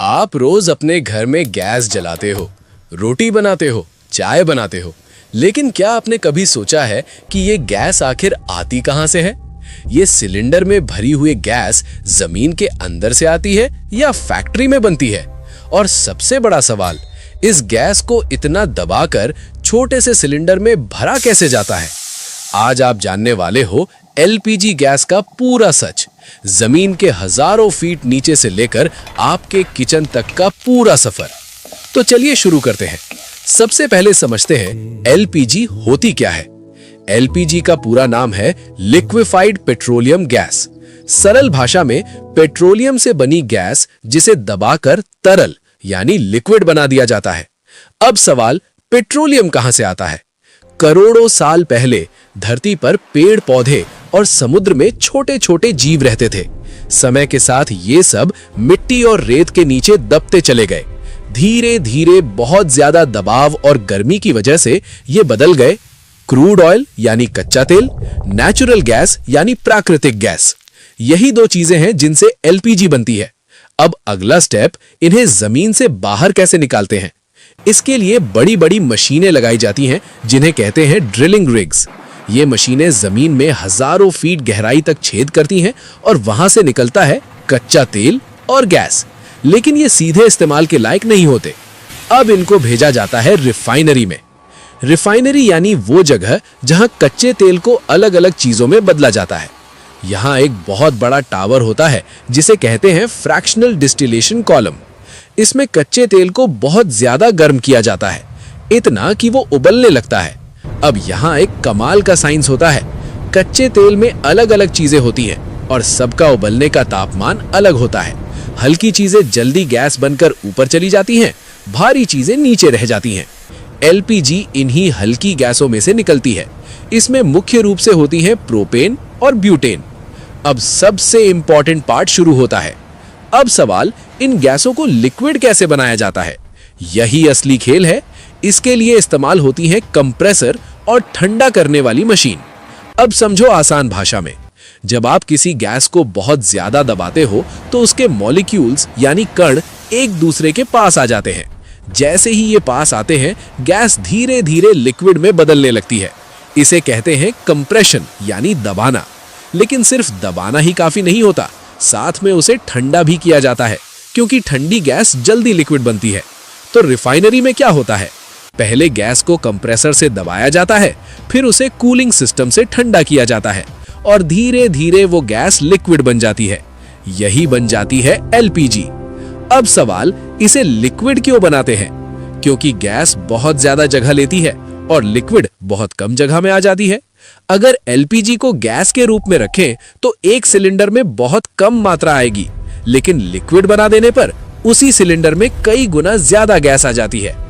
आप रोज अपने घर में गैस जलाते हो, रोटी बनाते हो, चाय बनाते हो, लेकिन क्या आपने कभी सोचा है कि ये गैस आखिर आती कहां से है? ये सिलेंडर में भरी हुई गैस जमीन के अंदर से आती है या फैक्ट्री में बनती है? और सबसे बड़ा सवाल, इस गैस को इतना दबाकर छोटे से सिलेंडर में भरा कैसे जाता है? आज आप जानने वाले हो एलपीजी गैस का पूरा सच, जमीन के हजारों फीट नीचे से लेकर आपके किचन तक का पूरा सफर। तो चलिए शुरू करते हैं। सबसे पहले समझते हैं एलपीजी होती क्या है। एलपीजी का पूरा नाम है लिक्विफाइड पेट्रोलियम गैस। सरल भाषा में पेट्रोलियम से बनी गैस जिसे दबाकर तरल यानी लिक्विड बना दिया जाता है। अब सवाल, पेट्रोलियम कहां से आता है? करोड़ों साल पहले धरती पर पेड़ पौधे और समुद्र में छोटे छोटे जीव रहते थे। समय के साथ ये सब मिट्टी और रेत के नीचे दबते चले गए। धीरे धीरे बहुत ज्यादा दबाव और गर्मी की वजह से ये बदल गए क्रूड ऑयल यानी कच्चा तेल, नेचुरल गैस यानी प्राकृतिक गैस। यही दो चीजें हैं जिनसे एलपीजी बनती है। अब अगला स्टेप, इन्हें जमीन से बाहर कैसे निकालते हैं? इसके लिए बड़ी बड़ी मशीनें लगाई जाती हैं जिन्हें कहते हैं ड्रिलिंग रिग्स। ये मशीनें जमीन में हजारों फीट गहराई तक छेद करती हैं और वहां से निकलता है कच्चा तेल और गैस। लेकिन ये सीधे इस्तेमाल के लायक नहीं होते। अब इनको भेजा जाता है रिफाइनरी में। रिफाइनरी यानी वो जगह जहां कच्चे तेल को अलग अलग चीजों में बदला जाता है। यहाँ एक बहुत बड़ा टावर होता है जिसे कहते हैं फ्रैक्शनल डिस्टिलेशन कॉलम। इसमें कच्चे तेल को बहुत ज्यादा गर्म किया जाता है, इतना कि वो उबलने लगता है। अब यहाँ एक कमाल का साइंस होता है। कच्चे तेल में अलग अलग चीजें होती हैं और सबका उबलने का तापमान अलग होता है। हल्की चीजें जल्दी गैस बनकर ऊपर चली जाती हैं, भारी चीजें नीचे रह जाती हैं। एलपीजी इन्हीं हल्की गैसों में से निकलती है। इसमें मुख्य रूप से होती हैं प्रोपेन और ब्यूटेन। अब सबसे इंपॉर्टेंट पार्ट शुरू होता है। अब सवाल, इन गैसों को लिक्विड कैसे बनाया जाता है? यही असली खेल है। इसके लिए इस्तेमाल होती है कंप्रेसर और ठंडा करने वाली मशीन। अब समझो आसान भाषा में, जब आप किसी गैस को बहुत ज्यादा दबाते हो तो उसके मॉलिक्यूल्स यानी कण एक दूसरे के पास आ जाते हैं। जैसे ही ये पास आते हैं, गैस धीरे धीरे लिक्विड में बदलने लगती है। इसे कहते हैं कंप्रेशन यानी दबाना। लेकिन सिर्फ दबाना ही काफी नहीं होता, साथ में उसे ठंडा भी किया जाता है, क्योंकि ठंडी गैस जल्दी लिक्विड बनती है। तो रिफाइनरी में क्या होता है? पहले गैस को कंप्रेसर से दबाया जाता है, फिर उसे कूलिंग सिस्टम से ठंडा किया जाता है और धीरे धीरे वो गैस लिक्विड बन जाती है। यही बन जाती है एलपीजी। अब सवाल, इसे लिक्विड क्यों बनाते हैं? क्योंकि गैस बहुत ज्यादा जगह लेती है और लिक्विड बहुत कम जगह में आ जाती है। अगर एलपीजी को गैस के रूप में रखें तो एक सिलेंडर में बहुत कम मात्रा आएगी, लेकिन लिक्विड बना देने पर उसी सिलेंडर में कई गुना ज्यादा गैस आ जाती है।